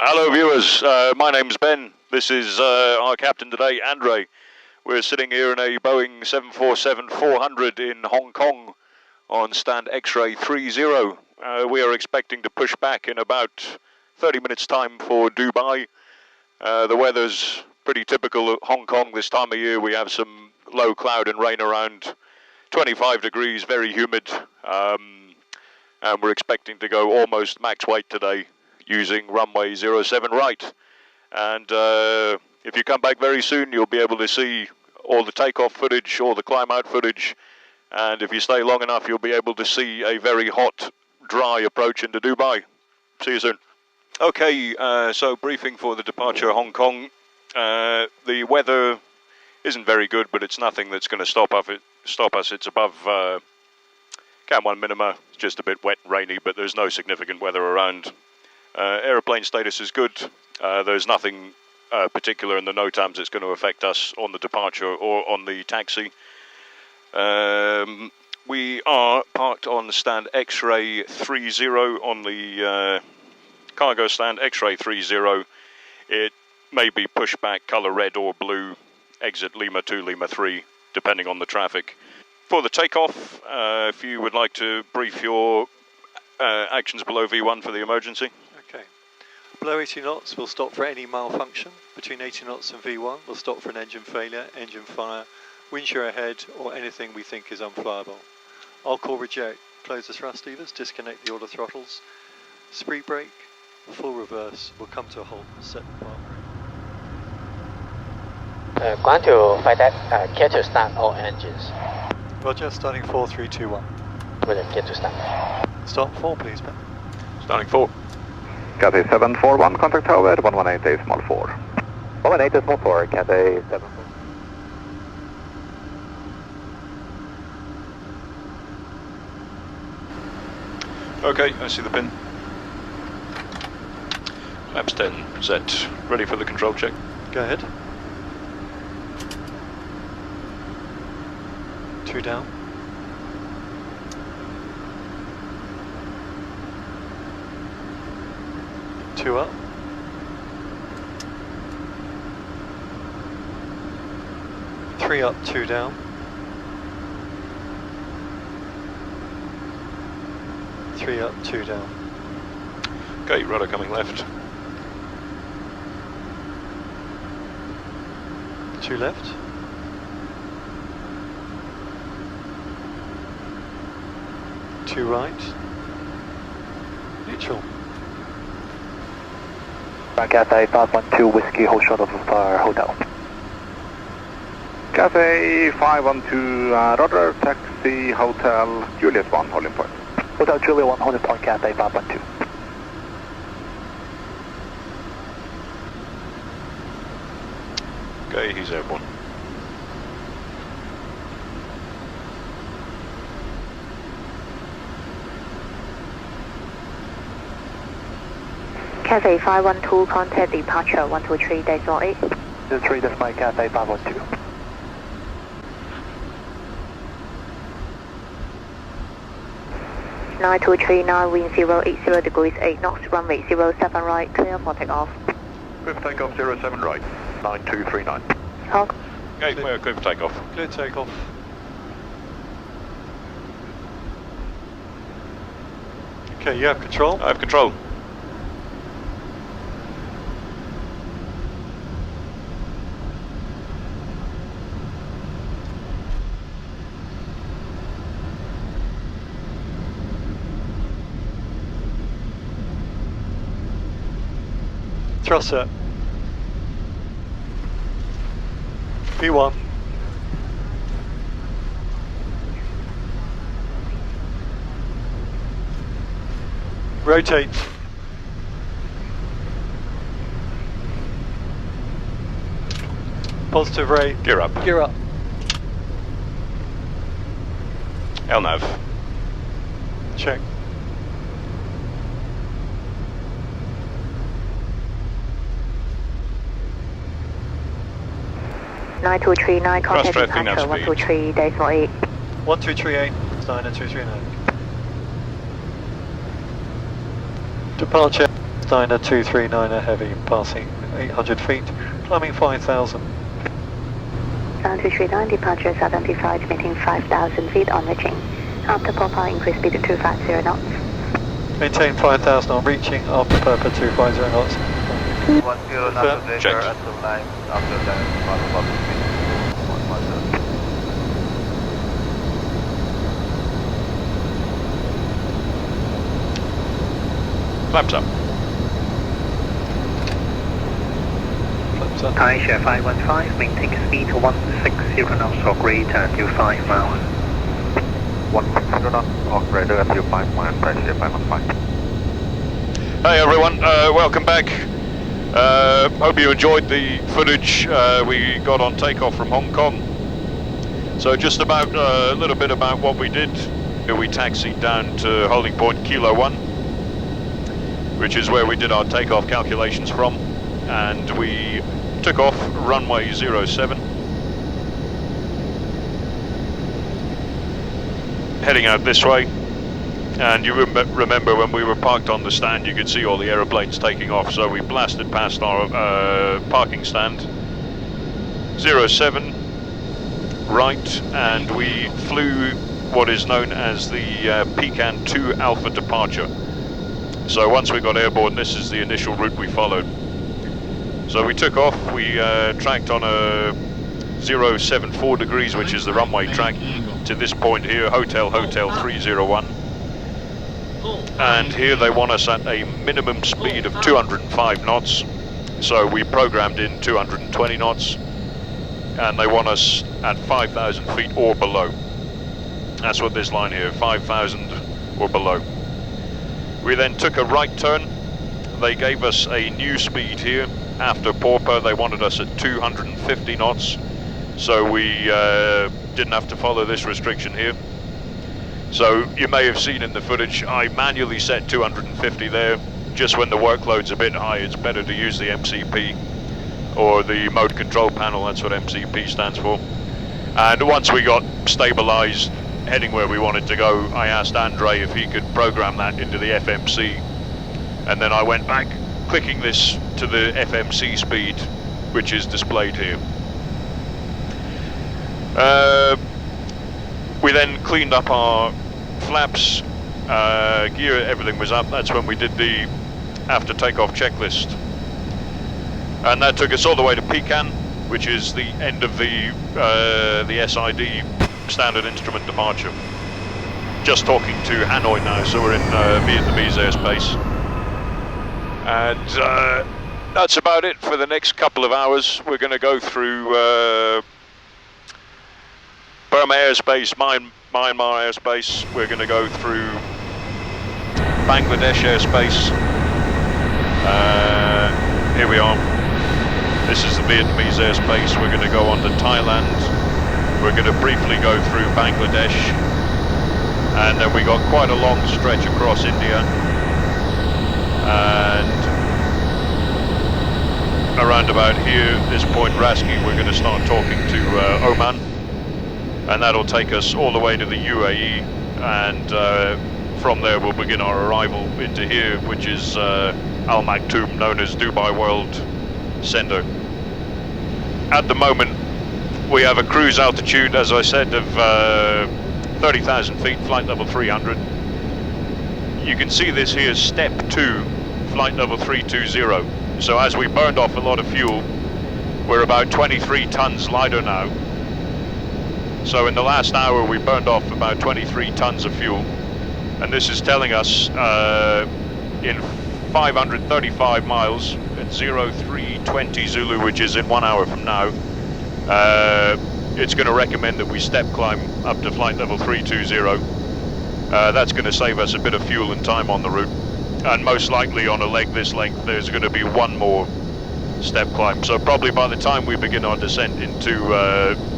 Hello viewers, my name's Ben. This is our captain today, Andre. We're sitting here in a Boeing 747-400 in Hong Kong on stand X-ray 30. We are expecting to push back in about 30 minutes time for Dubai. The weather's pretty typical of Hong Kong this time of year. We have some low cloud and rain around, 25 degrees, very humid, and we're expecting to go almost max weight today using runway 07 right. And if you come back very soon, you'll be able to see all the takeoff footage, all the climb out footage, and if you stay long enough, you'll be able to see a very hot, dry approach into Dubai. See you soon. Okay, so briefing for the departure Hong Kong. The weather isn't very good, but it's nothing that's going to stop us. It's above Cat 1 minima. It's just a bit wet and rainy, but there's no significant weather around. Aeroplane status is good. There's nothing particular in the NOTAMs that's going to affect us on the departure or on the taxi. We are parked on stand X-ray 30 on the cargo stand X-ray 30. It may be pushback colour red or blue, exit Lima 2, Lima 3, depending on the traffic. For the takeoff, if you would like to brief your actions below V1 for the emergency. Okay. Below 80 knots, we'll stop for any malfunction. Between 80 knots and V1, we'll stop for an engine failure, engine fire, wind shear ahead, or anything we think is unflyable. I'll call reject, close the thrust levers, disconnect the auto throttles, spree brake, full reverse, we'll come to a halt, set the park brake. Going to flight deck, clear to start all engines. Roger, starting 4, 3, 2, 1. With a clear to start. Start 4 please, Ben. Starting 4. Cathay 741, contact tower at 118 decimal 4. 118 decimal 4, Cathay 74. Okay, I see the pin. Flaps 10 set. Ready for the control check. Go ahead. 2 down. 2 up. 3 up, 2 down. 3 up, 2 down. Okay, rudder coming left. 2 left. 2 right. Neutral. Cathay 512 Whiskey, hold short of hotel. Cathay 512, rudder, taxi, hotel, Juliet 1, holding point. Hotel Juliet 1, holding point, Cathay 512. Okay, he's airborne. Cathay 512, contact departure 123.8. 3, that's my Cathay 512. Nine two three nine, wind 080 degrees 8 knots, runway 07 right, clear for takeoff. Quick takeoff 07 right, 9239. Hawk. Okay, we're clear for takeoff. Clear takeoff. Okay, you have control? I have control. Thrust set. V1. Rotate. Positive rate. Gear up. Gear up. LNAV. Check. Nine two three nine, contact Cross traffic, departure nav 123.8. 1238, Steiner 239. Departure Niner 239er heavy, passing 800 feet, climbing 5,000. Sound 239, departure is identified, meeting 5,000 feet on reaching. After Papa, increase speed to 250 knots. Maintain 5,000 on reaching, after Papa 250 knots. 10 knots Check. until 9, after that, follow up speed 110. Flaps up. Flaps up. Taisha 515, maintain speed 160 knots or greater until 5 miles. 160 knots or greater until 5 miles, Taisha 515. Hey everyone, welcome back. Hope you enjoyed the footage we got on takeoff from Hong Kong. So just about a little bit about what we did. We taxied down to holding point Kilo 1, which is where we did our takeoff calculations from, and we took off runway 07, heading out this way. And you remember when we were parked on the stand, you could see all the aeroplanes taking off, so we blasted past our parking stand 07 right, and we flew what is known as the Pecan 2 Alpha departure. So once we got airborne, this is the initial route we followed. So we took off, we tracked on a 074 degrees, which is the runway track, to this point here, Hotel 301. And here they want us at a minimum speed of 205 knots. So we programmed in 220 knots, and they want us at 5,000 feet or below. That's what this line here, 5,000 or below. We then took a right turn. They gave us a new speed here. After Pauper, they wanted us at 250 knots. So we didn't have to follow this restriction here. So you may have seen in the footage, I manually set 250 there. Just when the workload's a bit high, it's better to use the MCP or the mode control panel. That's what MCP stands for. And once we got stabilized, heading where we wanted to go, I asked Andre if he could program that into the FMC, and then I went back, clicking this to the FMC speed, which is displayed here. We then cleaned up our flaps, gear, everything was up. That's when we did the after takeoff checklist, and that took us all the way to Pecan, which is the end of the SID standard instrument departure. Just talking to Hanoi now, so we're in Vietnamese airspace. And that's about it for the next couple of hours. We're going to go through Burma airspace, Myanmar airspace. We're going to go through Bangladesh airspace. Here we are. This is the Vietnamese airspace. We're going to go on to Thailand. We're going to briefly go through Bangladesh, and then we got quite a long stretch across India, and around about here, this point Raski, we're going to start talking to Oman, and that'll take us all the way to the UAE, and from there we'll begin our arrival into here, which is Al Maktoum, known as Dubai World Center. At the moment, we have a cruise altitude, as I said, of 30,000 feet, flight level 300. You can see this here, step 2, flight level 320. So as we burned off a lot of fuel, we're about 23 tons lighter now. So in the last hour, we burned off about 23 tons of fuel. And this is telling us in 535 miles at 0320 Zulu, which is in 1 hour from now, it's going to recommend that we step climb up to flight level 320. That's going to save us a bit of fuel and time on the route, and most likely on a leg this length there's going to be one more step climb. So probably by the time we begin our descent into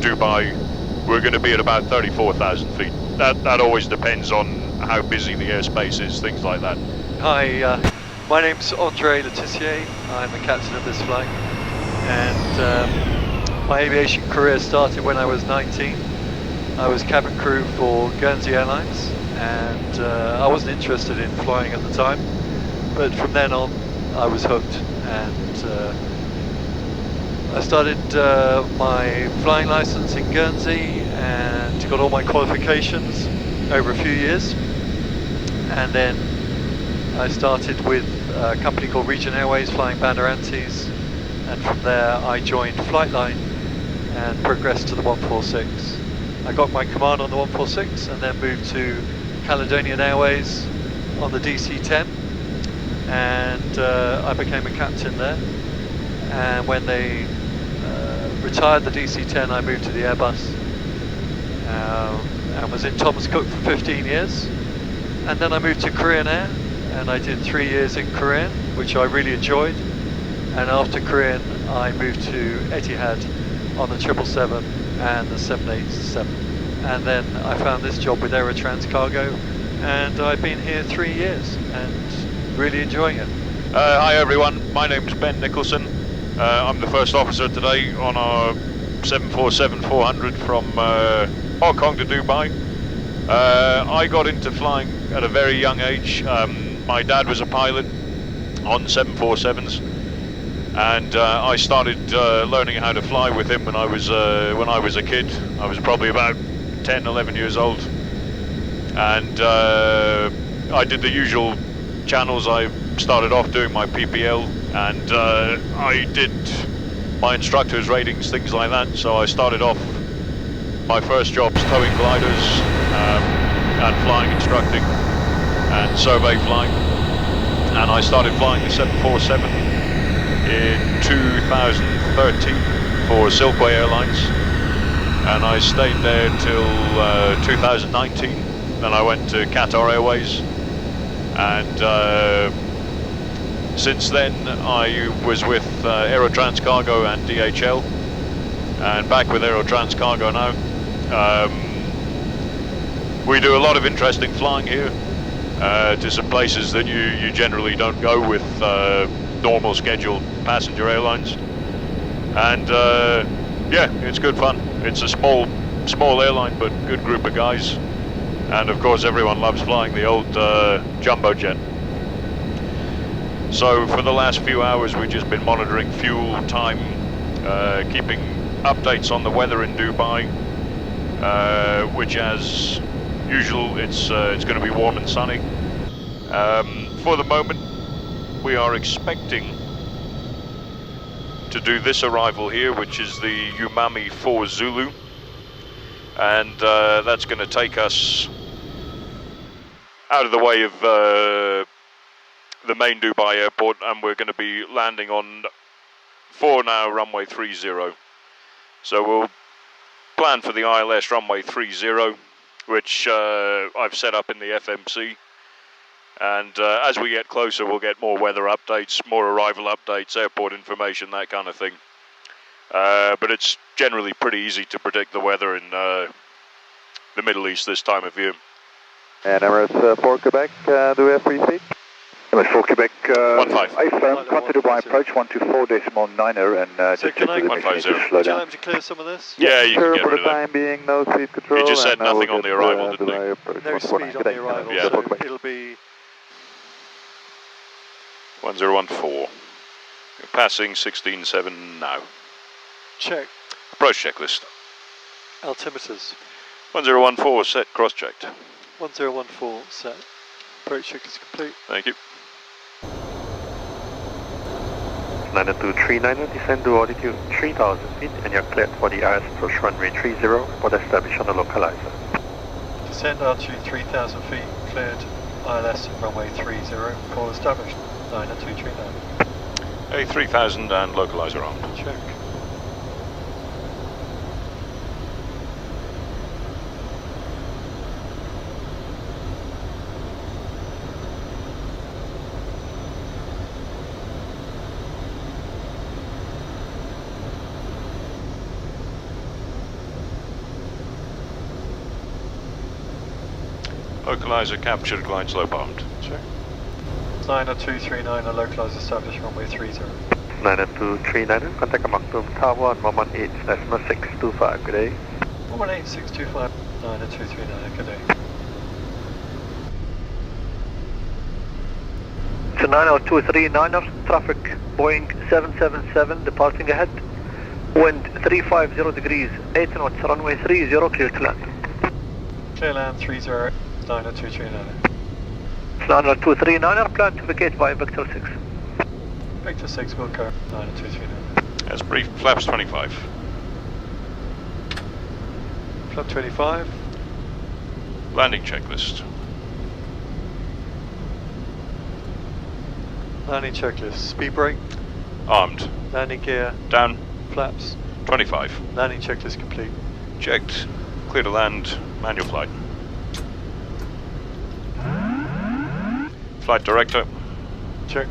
Dubai, we're going to be at about 34,000 feet. That always depends on how busy the airspace is, things like that. Hi, my name's Andre Letizier. I'm the captain of this flight, and my aviation career started when I was 19. I was cabin crew for Guernsey Airlines, and I wasn't interested in flying at the time, but from then on I was hooked, and I started my flying license in Guernsey and got all my qualifications over a few years, and then I started with a company called Region Airways flying Banderantes, and from there I joined Flightline and progressed to the 146. I got my command on the 146 and then moved to Caledonian Airways on the DC-10, and I became a captain there. And when they retired the DC-10, I moved to the Airbus and was in Thomas Cook for 15 years. And then I moved to Korean Air, and I did 3 years in Korean, which I really enjoyed. And after Korean, I moved to Etihad on the 777 and the 787. And then I found this job with Aerotrans Cargo, and I've been here 3 years and really enjoying it. Hi everyone, my name's Ben Nicholson. I'm the first officer today on our 747-400 from Hong Kong to Dubai. I got into flying at a very young age. My dad was a pilot on 747s, and I started learning how to fly with him when I was a kid. I was probably about 10, 11 years old, and I did the usual channels. I started off doing my PPL, and I did my instructor's ratings, things like that. So I started off my first jobs towing gliders and flying instructing and survey flying, and I started flying the 747 in 2013 for Silkway Airlines, and I stayed there till 2019. Then I went to Qatar Airways, and since then I was with Aerotrans Cargo and DHL, and back with Aerotrans Cargo now. We do a lot of interesting flying here to some places that you generally don't go with normal scheduled passenger airlines, and yeah, it's good fun. It's a small airline, but good group of guys, and of course everyone loves flying the old jumbo jet. So for the last few hours we've just been monitoring fuel time, keeping updates on the weather in Dubai, which as usual it's going to be warm and sunny. For the moment we are expecting to do this arrival here, which is the Umami 4 Zulu, and that's going to take us out of the way of the main Dubai airport, and we're going to be landing on 4 now, runway 30. So we'll plan for the ILS runway 30, which I've set up in the FMC, and as we get closer we'll get more weather updates, more arrival updates, airport information, that kind of thing. But it's generally pretty easy to predict the weather in the Middle East this time of year. And Emirates 4 Quebec, do we have free seat? Emirates 4 Quebec, 15. I firm, contact Dubai approach 124.9er, and So just can I, quickly One make sure you 150. slow would you down. like me to clear some of this? Yeah, you sure, can get for rid the of that. time being, no speed control. He just said and I will nothing on get, the arrival, didn't he? Dubai approach No 149. speed on Good day. the arrival, Yeah. so it'll be 1014. We're passing 16.7 now. check Approach checklist. altimeters. 1014 set, cross-checked. 1014 set. Approach check is complete. Thank you. 929, descend to altitude 3000 feet, and you're cleared for the ILS approach runway 30, for the establish on the localizer. Descend altitude 3000 feet, cleared ILS runway 30, call established, 90239. A3000 and localizer armed. Check. Localizer captured, glide slope armed. Check. 90239, a localized established runway 30. 90239, contact Maktoum Tower on 118.625, good day. 118.625, 90239, good day. Niner 239er, traffic Boeing 777 departing ahead. Wind 350 degrees, 8 knots, runway 30, clear to land. Clear land 30, Niner 239. Niner 239er, plan to vacate by Vector 6. Vector 6 will go, Niner 239. As brief, flaps 25. Flap 25. Landing checklist. Landing checklist. Speed brake. Armed. Landing gear. Down. Flaps. 25. Landing checklist complete. Checked. Clear to land. Manual flight. Flight director. Check.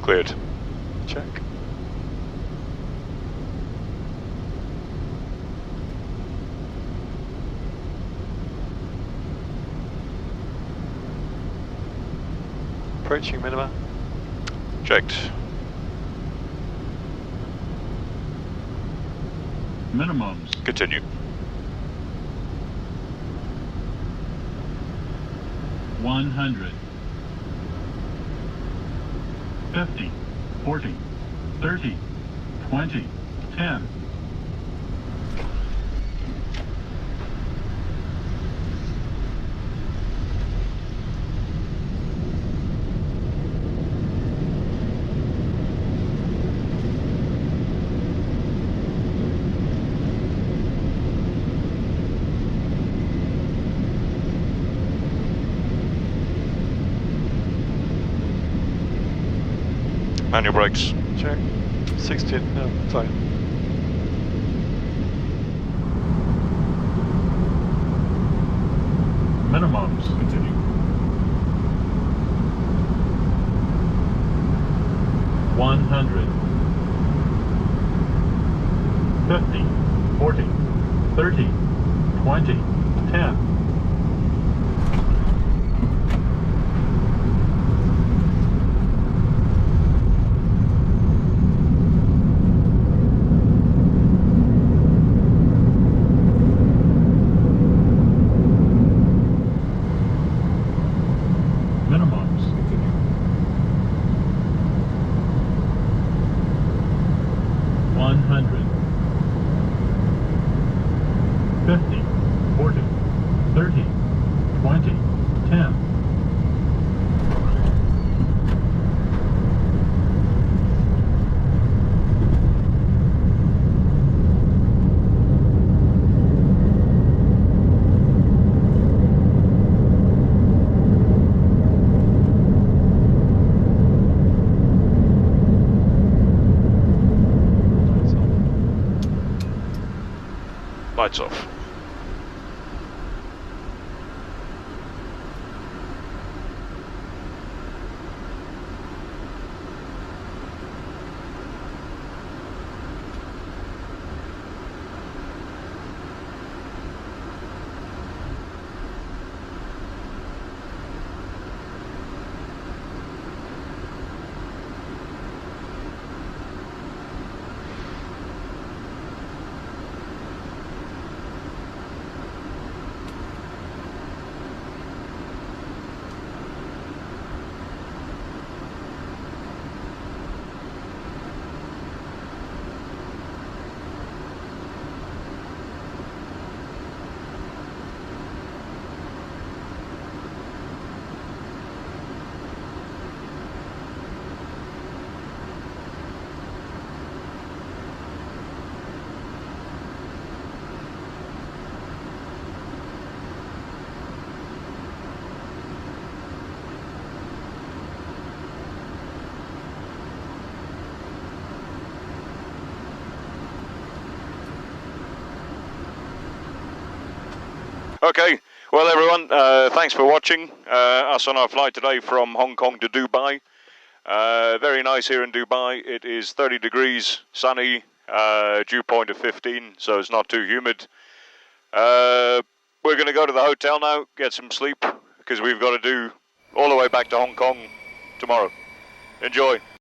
Cleared. Check. Approaching minima. Checked. Minimums. Continue. 100. 50, 40, 30, 20, 10. Manual brakes. Check. 16, no, fine. Minimums. Continue. 100. 50, 40, 30, 20, 10. Minimums. Continue. 100. 50, 40, 30, 20, 10. Lights off. Okay, well everyone, thanks for watching us on our flight today from Hong Kong to Dubai. Very nice here in Dubai. It is 30 degrees, sunny, dew point of 15, so it's not too humid. We're going to go to the hotel now, get some sleep, because we've got to do all the way back to Hong Kong tomorrow. Enjoy.